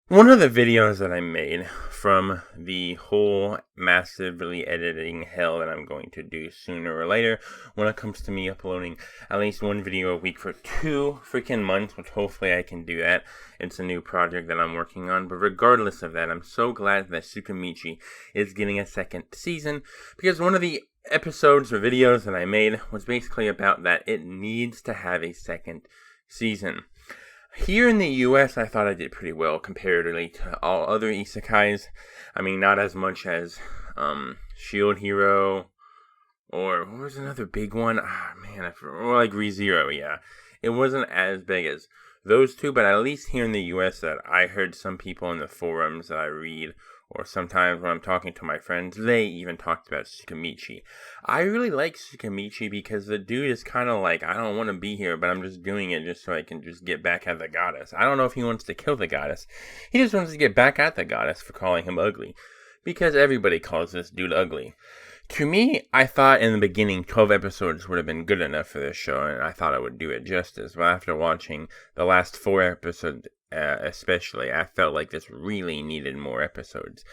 One of the videos that I made from the whole massively editing hell that I'm going to do sooner or later when it comes to me uploading at least one video a week for 2 freaking months, which hopefully I can do that. It's a new project that I'm working on, but regardless of that, I'm so glad that Tsukimichi is getting a second season, because one of the episodes or videos that I made was basically about that it needs to have a second season. Here in the US, I thought I did pretty well comparatively to all other isekais. I mean, not as much as Shield Hero, or what was another big one? Ah, man, or like ReZero, yeah. It wasn't as big as those two, but at least here in the US, that I heard some people in the forums that I read, or sometimes when I'm talking to my friends, they even talked about Tsukimichi. I really like Tsukimichi because the dude is kind of like, I don't want to be here, but I'm just doing it just so I can just get back at the goddess. I don't know if he wants to kill the goddess. He just wants to get back at the goddess for calling him ugly, because everybody calls this dude ugly. To me, I thought in the beginning 12 episodes would have been good enough for this show, and I thought I would do it justice. But after watching the last 4 episodes, especially, I felt like this really needed more episodes.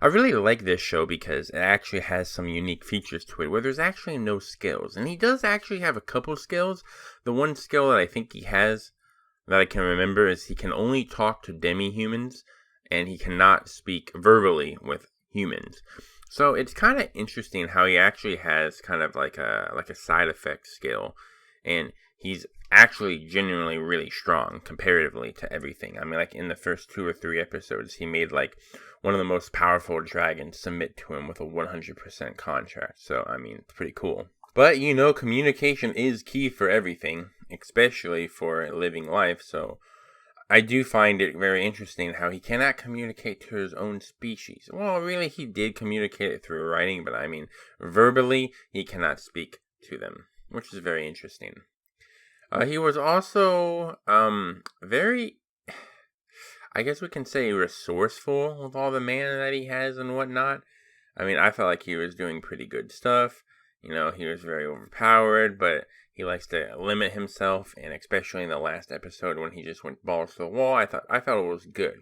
I really like this show because it actually has some unique features to it where there's actually no skills. And he does actually have a couple skills. The one skill that I think he has that I can remember is he can only talk to demi-humans, and he cannot speak verbally with humans. So it's kind of interesting how he actually has kind of like a side effect skill, and he's actually genuinely really strong comparatively to everything. I mean, like in the first 2 or 3 episodes, he made like one of the most powerful dragons submit to him with a 100% contract. So I mean, it's pretty cool. But communication is key for everything, especially for living life. So I do find it very interesting how he cannot communicate to his own species. Well, really, he did communicate it through writing, but I mean, verbally, he cannot speak to them, which is very interesting. He was also very, I guess we can say, resourceful with all the mana that he has and whatnot. I mean, I felt like he was doing pretty good stuff. He was very overpowered, but he likes to limit himself, and especially in the last episode when he just went balls to the wall, I thought it was good.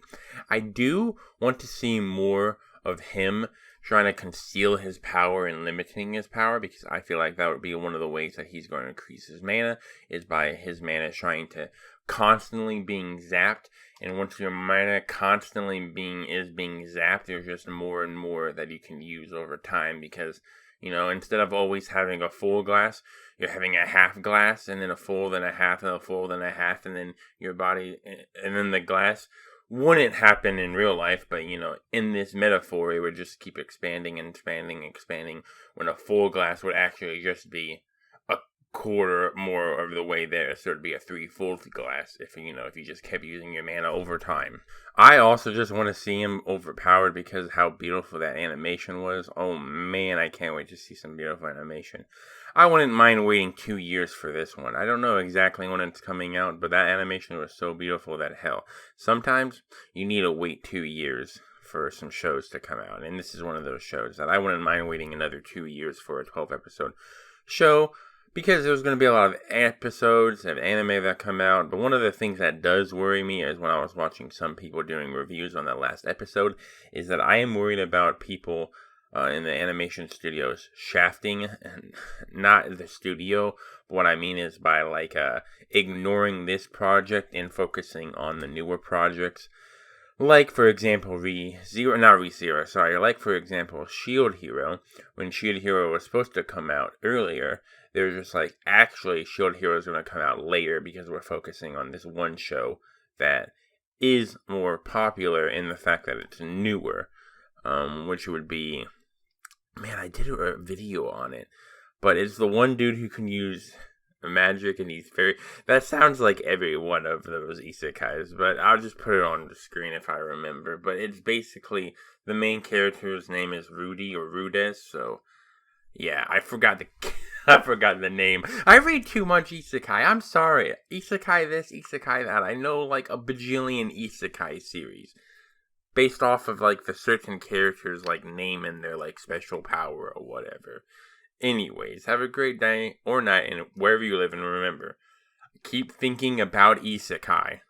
I do want to see more of him trying to conceal his power and limiting his power, because I feel like that would be one of the ways that he's going to increase his mana, is by his mana trying to constantly being zapped. And once your mana constantly being zapped, there's just more and more that you can use over time, because instead of always having a full glass, you're having a half glass, and then a full, then a half, and a full, then a half, and then your body, and then the glass wouldn't happen in real life, but in this metaphor, it would just keep expanding and expanding and expanding, when a full glass would actually just be a quarter more of the way there, so it'd be a 3 full glass if you just kept using your mana over time. I also just want to see him overpowered because of how beautiful that animation was. Oh man, I can't wait to see some beautiful animation. I wouldn't mind waiting 2 years for this one. I don't know exactly when it's coming out, but that animation was so beautiful that hell, sometimes you need to wait 2 years for some shows to come out, and this is one of those shows that I wouldn't mind waiting another 2 years for a 12 episode show, because there's going to be a lot of episodes of anime that come out. But one of the things that does worry me is when I was watching some people doing reviews on that last episode, is that I am worried about people in the animation studios shafting, and not the studio. What I mean is by ignoring this project and focusing on the newer projects. Like, for example, like, for example, Shield Hero. When Shield Hero was supposed to come out earlier, they were just like, actually, Shield Hero is going to come out later because we're focusing on this one show that is more popular in the fact that it's newer. Which would be, man, I did a video on it, but it's the one dude who can use magic, and that sounds like every one of those isekais, but I'll just put it on the screen if I remember. But it's basically, the main character's name is Rudy or Rudes, so yeah, I forgot the name. I read too much isekai, I'm sorry. Isekai this, isekai that. I know like a bajillion isekai series based off of like the certain characters like name and their like special power or whatever. Anyways, have a great day or night, and wherever you live, and remember, keep thinking about isekai.